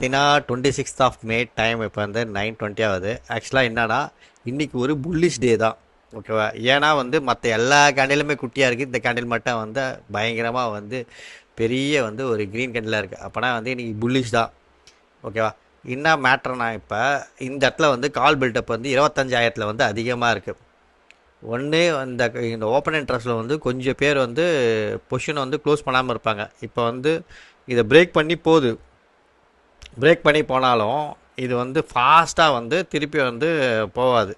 பார்த்தீங்கன்னா 26th of May time இப்போ வந்து 9:20 ஆகுது. ஆக்சுவலாக என்னன்னா இன்னைக்கு ஒரு புல்லிஷ் டே தான். ஓகேவா? ஏன்னா வந்து மற்ற எல்லா கேண்டிலுமே குட்டியாக இருக்குது, இந்த கேண்டில் மட்டும் வந்து பயங்கரமாக வந்து பெரிய வந்து ஒரு க்ரீன் கேண்டிலாக இருக்குது. அப்போனா வந்து இன்னைக்கு புல்லிஷ் தான். ஓகேவா? என்ன மேட்ருனா இப்போ இந்த இடத்துல வந்து கால் பில்டப் வந்து 25,000 வந்து அதிகமாக இருக்குது. ஒன்று இந்த ஓப்பன் இன்ட்ரெஸ்ட்டில் வந்து கொஞ்சம் பேர் வந்து பொசிஷனை வந்து க்ளோஸ் பண்ணாமல் இருப்பாங்க. இப்போ வந்து இதை பிரேக் பண்ணி போனாலும் இது வந்து ஃபாஸ்ட்டாக வந்து திருப்பி வந்து போகாது.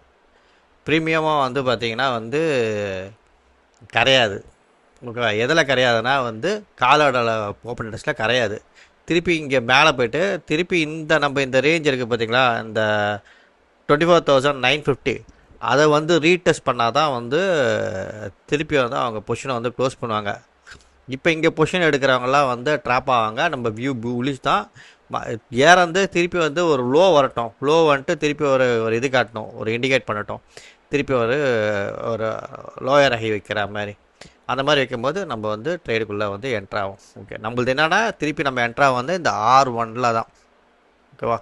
ப்ரீமியமாக வந்து பார்த்திங்கன்னா வந்து கரையாது. ஓகேவா? எதில் கரையாதுன்னா வந்து காலோட ஓப்பன் இன்ட்ரெஸ்ட்டில் கரையாது. திருப்பி இங்கே மேலே போய்ட்டு திருப்பி இந்த ரேஞ்ச் இருக்குது பார்த்தீங்களா, இந்த 24,950 அதை வந்து ரீடெஸ்ட் பண்ணால் தான் வந்து திருப்பி வந்து அவங்க பொசிஷனை வந்து க்ளோஸ் பண்ணுவாங்க. இப்போ இங்கே பொசிஷன் எடுக்கிறவங்கலாம் வந்து ட்ராப் ஆவாங்க. நம்ம வியூ புலிஷ் தான். ஏறந்து திருப்பி வந்து ஒரு லோ வரட்டும், லோ வந்துட்டு திருப்பி ஒரு ஒரு இது காட்டணும், ஒரு இண்டிகேட் பண்ணட்டும், திருப்பி ஒரு ஒரு லோயர் ஹை வைக்கிற மாதிரி. அந்த மாதிரி வைக்கும்போது நம்ம வந்து ட்ரேடுக்குள்ளே வந்து என்ட்ராகும். ஓகே, நம்மளது என்னென்னா திருப்பி நம்ம என்ட்ராகும் வந்து இந்த R1 தான். ஓகேவா?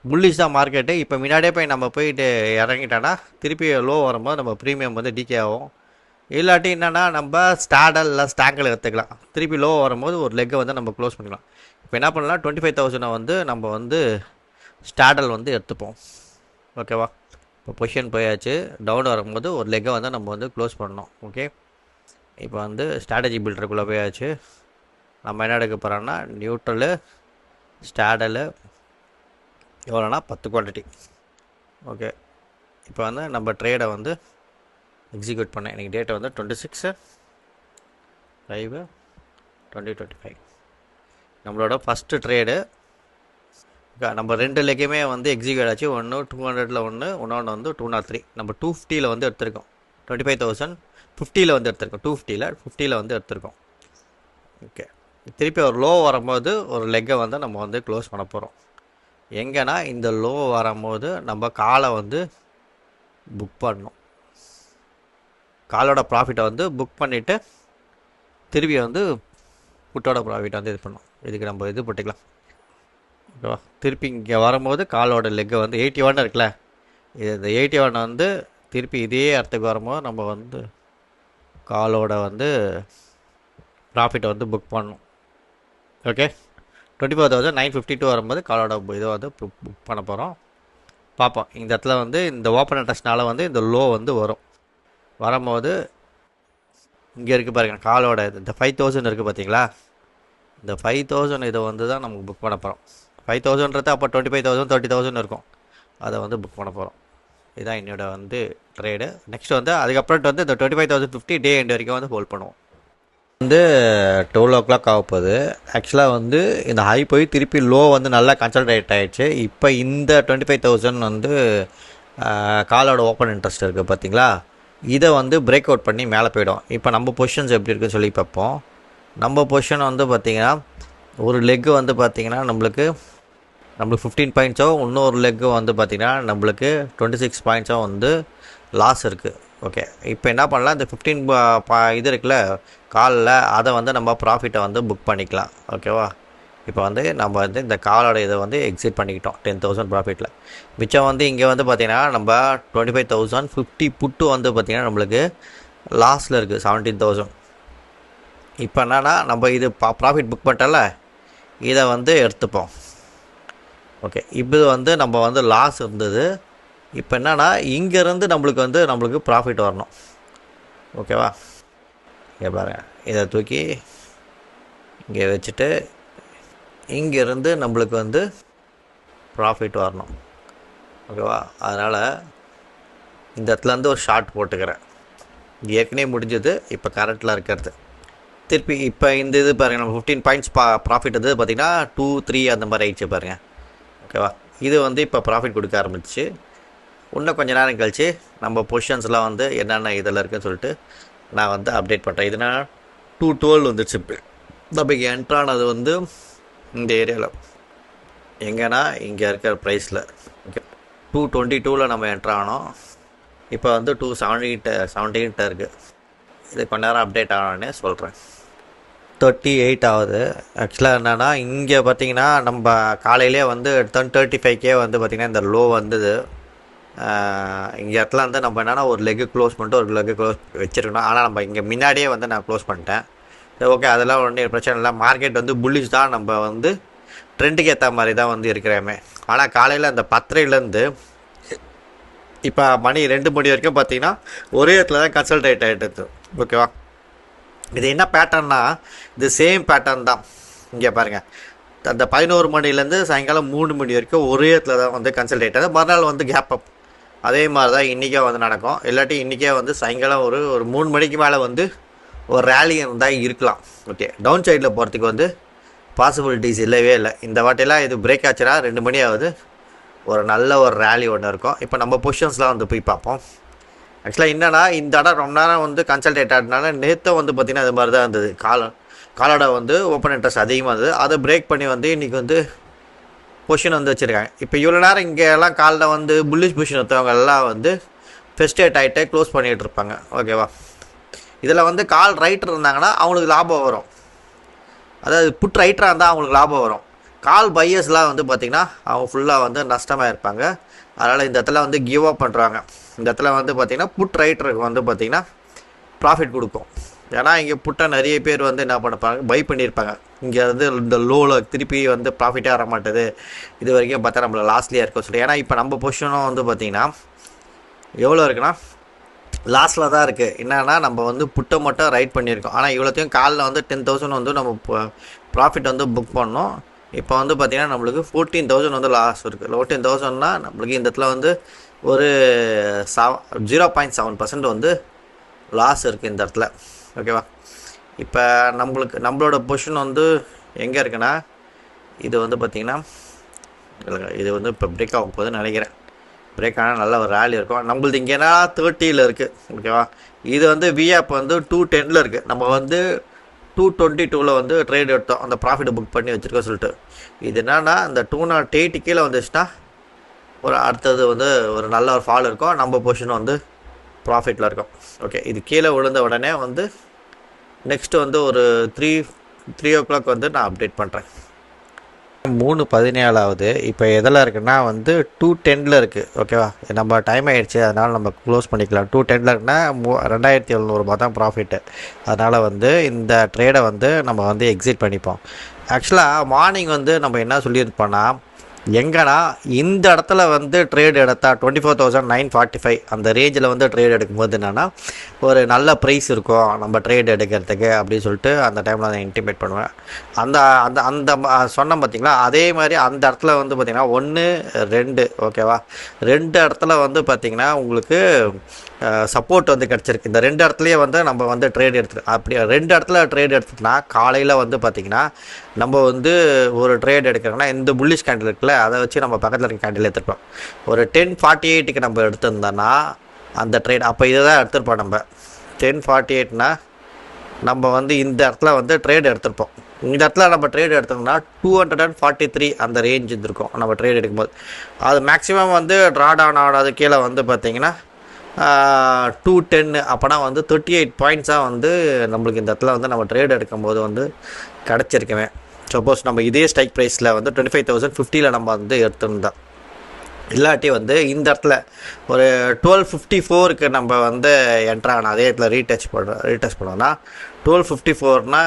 புல்லிஷ் தான் மார்க்கெட்டு. இப்போ முன்னாடியே போய் நம்ம போயிட்டு இறங்கிட்டோன்னா திருப்பி லோ வரும்போது நம்ம ப்ரீமியம் வந்து டிகே ஆகும். இல்லாட்டி என்னென்னா நம்ம ஸ்டாடல் இல்லை ஸ்டாங்கில் எடுத்துக்கலாம். திருப்பி லோ வரும்போது ஒரு லெக்கை வந்து நம்ம க்ளோஸ் பண்ணிக்கலாம். இப்போ என்ன பண்ணலாம், 25,000 வந்து நம்ம வந்து ஸ்டாடல் வந்து எடுத்துப்போம். ஓகேவா? இப்போ பொசிஷன் போயாச்சு. டவுன் வரும்போது ஒரு லெக்கை வந்து நம்ம வந்து க்ளோஸ் பண்ணணும். ஓகே, இப்போ வந்து ஸ்ட்ராட்டஜி பில்டருக்குள்ளே போயாச்சு. நம்ம என்ன எடுக்க போகிறோம்னா நியூட்ரலு, ஸ்டாடலு, எவ்வளோனா 10 குவான்டிட்டி. ஓகே, இப்போ வந்து நம்ம ட்ரேடை வந்து எக்ஸிக்யூட் பண்ணேன். இன்றைக்கி டேட்டை வந்து 26/5/2025. நம்மளோட ஃபஸ்ட்டு ட்ரேடு. நம்ம 2 லெக்கையுமே வந்து எக்ஸிக்யூட் ஆச்சு. ஒன்று 200 ஒன்று, இன்னொன்று வந்து 203. நம்ம 250 வந்து எடுத்திருக்கோம். 25,050 வந்து எடுத்திருக்கோம். 250 வந்து எடுத்திருக்கோம். ஓகே, திருப்பி ஒரு லோ வரும்போது ஒரு லெக்கை வந்து நம்ம வந்து க்ளோஸ் பண்ண போகிறோம். எங்கன்னா இந்த லோ வரும்போது நம்ம காலை வந்து புக் பண்ணணும். காலோட ப்ராஃபிட்டை வந்து புக் பண்ணிவிட்டு திருப்பி வந்து புட்டோட ப்ராஃபிட்டை வந்து இது பண்ணணும். இதுக்கு நம்ம இது போட்டுக்கலாம். ஓகேவா? திருப்பி இங்கே வரும்போது காலோட லெக்கை வந்து 81 இருக்குல்ல, இந்த 81 வந்து திருப்பி இதே இடத்துக்கு வரும்போது நம்ம வந்து காலோட வந்து ப்ராஃபிட்டை வந்து புக் பண்ணணும். ஓகே, 24,952 வரும்போது காலோட இதை வந்து புக் பண்ண போகிறோம். பார்ப்போம். இந்த இடத்துல வந்து இந்த ஓப்பன் இன்ட்ரெஸ்ட்னால வந்து இந்த லோ வந்து வரும்போது இங்கே இருக்குது பாருங்கள், காலோட இந்த 5,000 இருக்குது பார்த்தீங்களா, இந்த 5,000 இதை வந்து தான் நமக்கு புக் பண்ண போகிறோம். 5,000ன்றது அப்போ 25,000 30,000 இருக்கும். அதை வந்து புக் பண்ண போகிறோம். இதுதான் என்னோட வந்து ட்ரேடு. நெக்ஸ்ட் வந்து அதுக்கப்புறம் வந்து இந்த 25,050 டே எண்ட் வரைக்கும் வந்து ஹோல்ட் பண்ணுவோம். வந்து 12 o'clock ஆக போகுது. ஆக்சுவலாக வந்து இந்த ஹை போய் திருப்பி லோ வந்து நல்லா கன்சல்டேட் ஆகிடுச்சு. இப்போ இந்த 25,000 வந்து காலோட ஓப்பன் இன்ட்ரெஸ்ட் இருக்குது பார்த்தீங்களா, இதை வந்து பிரேக் அவுட் பண்ணி மேலே போயிடும். இப்போ நம்ம பொசிஷன்ஸ் எப்படி இருக்குன்னு சொல்லி பார்ப்போம். நம்ம பொசிஷன் வந்து பார்த்திங்கன்னா ஒரு லெக்கு வந்து பார்த்திங்கன்னா நம்மளுக்கு 15 பாயிண்ட்ஸோ, இன்னொரு லெக்கு வந்து பார்த்திங்கன்னா நம்மளுக்கு 26 பாயிண்ட்ஸோ வந்து லாஸ் இருக்குது. ஓகே, இப்போ என்ன பண்ணலாம், இந்த 15 இது இருக்குல்ல காலில், அதை வந்து நம்ம ப்ராஃபிட்டை வந்து புக் பண்ணிக்கலாம். ஓகேவா? இப்போ வந்து நம்ம வந்து இந்த காலோட இதை வந்து எக்ஸிட் பண்ணிக்கிட்டோம் 10,000 ப்ராஃபிட்டில். மிச்சம் வந்து இங்கே வந்து பார்த்திங்கன்னா நம்ம 25,050 புட்டு வந்து பார்த்திங்கன்னா நம்மளுக்கு லாஸில் இருக்குது 17,000. இப்போ என்னென்னா நம்ம இது ப்ராஃபிட் புக் பண்ணிட்டோம்ல, இதை வந்து எடுத்துப்போம். ஓகே, இப்போ வந்து நம்ம வந்து லாஸ் இருந்தது. இப்போ என்னென்னா இங்கேருந்து நம்மளுக்கு ப்ராஃபிட் வரணும். ஓகேவா? இங்கே பாருங்க, இதை தூக்கி இங்கே வச்சுட்டு இங்கேருந்து நம்மளுக்கு வந்து ப்ராஃபிட் வரணும். ஓகேவா? அதனால் இந்த இடத்துலேருந்து ஒரு ஷார்ட் போட்டுக்கிறேன். ஏற்கனவே முடிஞ்சது, இப்போ கரண்ட்டில் இருக்கிறது. திருப்பி இப்போ இந்த இது பாருங்கள், நம்ம 15 பாயிண்ட்ஸ் ப்ராஃபிட் வந்து பார்த்திங்கன்னா 2 3 அந்த மாதிரி ஆயிடுச்சு பாருங்கள். ஓகேவா? இது வந்து இப்போ ப்ராஃபிட் கொடுக்க ஆரம்பிச்சு. இன்னும் கொஞ்சம் நேரம் கழிச்சு நம்ம பொசிஷன்ஸ்லாம் வந்து என்னென்ன இதில் இருக்குதுன்னு சொல்லிட்டு நான் வந்து அப்டேட் பண்ணுறேன். இதுனா 212 வந்துடுச்சு. இப்போ நம்ம என்ட்ரானது வந்து இந்த ஏரியாவில் எங்கன்னா இங்கே இருக்கிற ப்ரைஸில். ஓகே, 222 நம்ம என்ட்ரானோம். இப்போ வந்து 217 இருக்குது. இது கொஞ்ச நேரம் அப்டேட் ஆனோடனே சொல்கிறேன். 38 ஆகுது. ஆக்சுவலாக என்னென்னா இங்கே பார்த்தீங்கன்னா நம்ம காலையிலே வந்து 10:35 வந்து பார்த்திங்கன்னா இந்த லோ வந்தது. இங்கே இடத்துல வந்து நம்ம என்னென்னா ஒரு லெக்கு க்ளோஸ் பண்ணிட்டு ஒரு லெக்கு க்ளோஸ் வச்சுருக்கணும். ஆனால் நம்ம இங்கே முன்னாடியே வந்து நான் க்ளோஸ் பண்ணிட்டேன். சரி, ஓகே, அதெல்லாம் ஒன்றும் பிரச்சனை இல்லை. மார்க்கெட் வந்து புல்லிஷ் தான், நம்ம வந்து ட்ரெண்டுக்கு ஏற்ற மாதிரி தான் வந்து இருக்கிறாமே. ஆனால் காலையில் அந்த 10:30லேருந்து இப்போ மணி 2 மணி வரைக்கும் பார்த்தீங்கன்னா ஒரே இடத்துல தான் கன்சல்டேட் ஆகிட்டு. ஓகேவா, இது என்ன பேட்டர்ன்னா இது சேம் பேட்டர்ன் தான். இங்கே பாருங்கள், அந்த 11 மணிலேருந்து சாயங்காலம் 3 மணி வரைக்கும் ஒரே இடத்துல தான் வந்து கன்சல்டேட் ஆகுது. மறுநாள் வந்து கேப் அப். அதே மாதிரி தான் இன்றைக்கே வந்து நடக்கும். இல்லாட்டி இன்றைக்கே வந்து சாயங்காலம் ஒரு 3 மணிக்கு மேலே வந்து ஒரு ரேலி இருந்தால் இருக்கலாம். ஓகே, டவுன் சைடில் போகிறதுக்கு வந்து பாசிபிலிட்டிஸ் இல்லவே இல்லை. இந்த வாட்டியெல்லாம் இது பிரேக் ஆச்சுன்னா 2 மணி ஆகுது, ஒரு நல்ல ஒரு ரேலி ஒன்று இருக்கும். இப்போ நம்ம பொசிஷன்ஸ்லாம் வந்து போய் பார்ப்போம். ஆக்சுவலாக என்னென்னா இந்த இடம் ரொம்ப நேரம் வந்து கன்சல்டேட் ஆகினால நேற்று வந்து பார்த்திங்கன்னா அது மாதிரி தான் இருந்தது. காலோட வந்து ஓப்பன் இன்ட்ரெஸ்ட் அதிகமாக இருந்தது. அதை பிரேக் பண்ணி வந்து இன்றைக்கி வந்து பொசிஷன் வந்து வச்சுருக்காங்க. இப்போ இவ்வளோ நேரம் இங்கே எல்லாம் காலில் வந்து புல்லிஷ் பொசிஷன் எடுத்தவங்க எல்லாம் வந்து ஃபெஸ்டேட் ஆகிட்டே க்ளோஸ் பண்ணிகிட்டு இருப்பாங்க. ஓகேவா, இதில் வந்து கால் ரைட்டர் இருந்தாங்கன்னா அவங்களுக்கு லாபம் வரும். அதாவது புட் ரைட்டராக இருந்தால் அவங்களுக்கு லாபம் வரும். கால் பையர்ஸ்லாம் வந்து பார்த்திங்கன்னா அவங்க ஃபுல்லாக வந்து நஷ்டமாக இருப்பாங்க. அதனால் இந்த இடத்துல வந்து கிவ் அப் பண்ணுறாங்க. இந்த இடத்துல வந்து பார்த்திங்கன்னா புட் ரைட்டருக்கு வந்து பார்த்திங்கன்னா ப்ராஃபிட் கொடுக்கும். ஏன்னா இங்கே புட்டை நிறைய பேர் வந்து என்ன பண்ணப்பாங்க, பை பண்ணியிருப்பாங்க. இங்கே வந்து இந்த லோவில் திருப்பி வந்து ப்ராஃபிட்டே வர மாட்டேது, இது வரைக்கும் பார்த்தா நம்மளை லாஸ்ட்லியாக இருக்கும் சொல்லி. ஏன்னா இப்போ நம்ம பொசிஷனும் வந்து பார்த்திங்கன்னா எவ்வளோ இருக்குன்னா லாஸ்ட்டில் தான் இருக்குது. என்னென்னா நம்ம வந்து புட்டை மட்டும் ரைட் பண்ணியிருக்கோம். ஆனால் இவ்வளோத்தையும் காலில் வந்து 10,000 வந்து நம்ம ப்ராஃபிட் வந்து புக் பண்ணோம். இப்போ வந்து பார்த்திங்கன்னா நம்மளுக்கு 14,000 வந்து லாஸ் இருக்குது. 14,000னா நம்மளுக்கு இந்த இடத்துல வந்து ஒரு 0.7% வந்து லாஸ் இருக்குது இந்த இடத்துல. ஓகேவா, இப்போ நம்மளோட பொசிஷன் வந்து எங்கே இருக்குன்னா இது வந்து பார்த்திங்கன்னா இது வந்து இப்போ பிரேக் ஆகும் போகுதுன்னு நினைக்கிறேன். பிரேக் ஆனால் நல்ல ஒரு ரேலி இருக்கும். நம்மளது இங்கேனா 30 இருக்குது. ஓகேவா, இது வந்து விஆப் வந்து 210 இருக்குது. நம்ம வந்து 222 வந்து ட்ரேட் எடுத்தோம், அந்த ப்ராஃபிட்டை புக் பண்ணி வச்சுருக்கோம் சொல்லிட்டு. இது என்னன்னா இந்த 208 கீழே வந்துச்சுன்னா ஒரு அடுத்தது வந்து ஒரு நல்ல ஒரு ஃபால் இருக்கும். நம்ம பொசிஷன் வந்து ப்ராஃபிட்டில் இருக்கும். ஓகே, இது கீழே விழுந்த உடனே வந்து நெக்ஸ்ட்டு வந்து ஒரு 3 o'clock வந்து நான் அப்டேட் பண்ணுறேன். 3:17 ஆகுது. இப்போ எதில் இருக்குன்னா வந்து 210 இருக்குது. ஓகேவா, நம்ம டைம் ஆகிடுச்சு, அதனால் நம்ம க்ளோஸ் பண்ணிக்கலாம். 210 இருக்குன்னா 2,700 தான் ப்ராஃபிட்டு. அதனால் வந்து இந்த ட்ரேடை வந்து நம்ம வந்து எக்ஸிட் பண்ணிப்போம். ஆக்சுவலாக மார்னிங் வந்து நம்ம என்ன சொல்லியிருப்போன்னா, எங்கன்னா இந்த இடத்துல வந்து ட்ரேட் எடுத்தால் 24,945 அந்த ரேஞ்சில் வந்து ட்ரேட் எடுக்கும்போது என்னென்னா ஒரு நல்ல ப்ரைஸ் இருக்கும் நம்ம ட்ரேட் எடுக்கிறதுக்கு அப்படின்னு சொல்லிட்டு அந்த டைமில் நான் இன்டிமேட் பண்ணுவேன். அந்த அந்த அந்த சொன்னேன் பார்த்திங்களா, அதே மாதிரி அந்த இடத்துல வந்து பார்த்திங்கன்னா 1, 2 ஓகேவா, 2 இடத்துல வந்து பார்த்திங்கன்னா உங்களுக்கு சப்போர்ட் வந்து கிடச்சிருக்கு. இந்த 2 இடத்துலையே வந்து நம்ம வந்து ட்ரேட் எடுத்துருக்கோம். அப்படி 2 இடத்துல ட்ரேட் எடுத்துட்டோம்னா காலையில் வந்து பார்த்திங்கன்னா நம்ம வந்து ஒரு ட்ரேட் எடுக்கிறோன்னா இந்த புல்லிஷ் கேண்டில் இருக்குல்ல, அதை வச்சு நம்ம பக்கத்தில் இருக்க கேண்டில் எடுத்துருப்போம். ஒரு 10:48க்கு நம்ம எடுத்திருந்தோன்னா அந்த ட்ரேட் அப்போ இதை தான் எடுத்துருப்போம். நம்ம 10:48னா நம்ம வந்து இந்த இடத்துல வந்து ட்ரேட் எடுத்திருப்போம். இந்த இடத்துல நம்ம ட்ரேட் எடுத்தோம்னா 243 அந்த ரேஞ்ச் இருந்திருக்கும் நம்ம ட்ரேட் எடுக்கும்போது. அது மேக்ஸிமம் வந்து ட்ரா டவுன் ஆகாது. கீழே வந்து பார்த்திங்கன்னா 210 அப்போனா வந்து 38 பாயிண்ட்ஸாக வந்து நம்மளுக்கு இந்த இடத்துல வந்து நம்ம ட்ரேட் எடுக்கும்போது வந்து கிடச்சிருக்குமே. சப்போஸ் நம்ம இதே ஸ்ட்ரைக் ப்ரைஸில் வந்து 25,050 நம்ம வந்து எடுத்துருந்தோம். இல்லாட்டி வந்து இந்த இடத்துல ஒரு 1254க்கு நம்ம வந்து என்ட்ராகணும். அதே இடத்துல ரீடச் பண்ணோன்னா 1254னா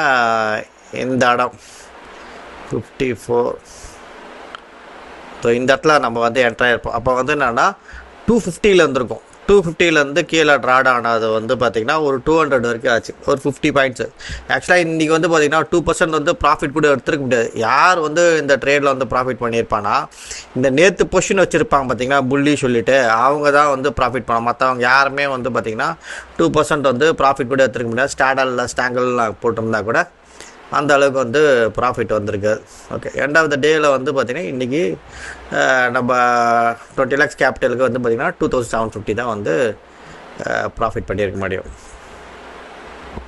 இந்த இடம் 54. ஸோ இந்த இடத்துல நம்ம வந்து என்ட்ராகிருப்போம். அப்போ வந்து என்னென்னா 250 இருந்திருக்கும். 250 கீழே ட்ராட் ஆனது வந்து பார்த்திங்கன்னா ஒரு 200 வரைக்கும் ஆச்சு, ஒரு 50 பாயிண்ட்ஸு. ஆக்சுவலாக இன்றைக்கி வந்து பார்த்திங்கன்னா 2% வந்து ப்ராஃபிட் கூட எடுத்துருக்க முடியாது. யார் வந்து இந்த ட்ரேடில் வந்து ப்ராஃபிட் பண்ணியிருப்பானா, இந்த நேற்று பொசிஷன் வச்சுருப்பாங்க பார்த்திங்கன்னா புள்ளி சொல்லிவிட்டு அவங்க தான் வந்து ப்ராஃபிட் பண்ண. மற்றவங்க யாருமே வந்து பார்த்திங்கன்னா 2% வந்து ப்ராஃபிட் கூட எடுத்துருக்க முடியாது. ஸ்டாங்கல்லாம் போட்டிருந்தா கூட அந்த அளவுக்கு வந்து ப்ராஃபிட் வந்திருக்கு. ஓகே, எண்ட் ஆஃப் த டேயில் வந்து பார்த்திங்கன்னா இன்றைக்கி நம்ம 20 lakhs கேபிட்டலுக்கு வந்து பார்த்திங்கன்னா 2,750 தான் வந்து ப்ராஃபிட் பண்ணியிருக்க முடியும்.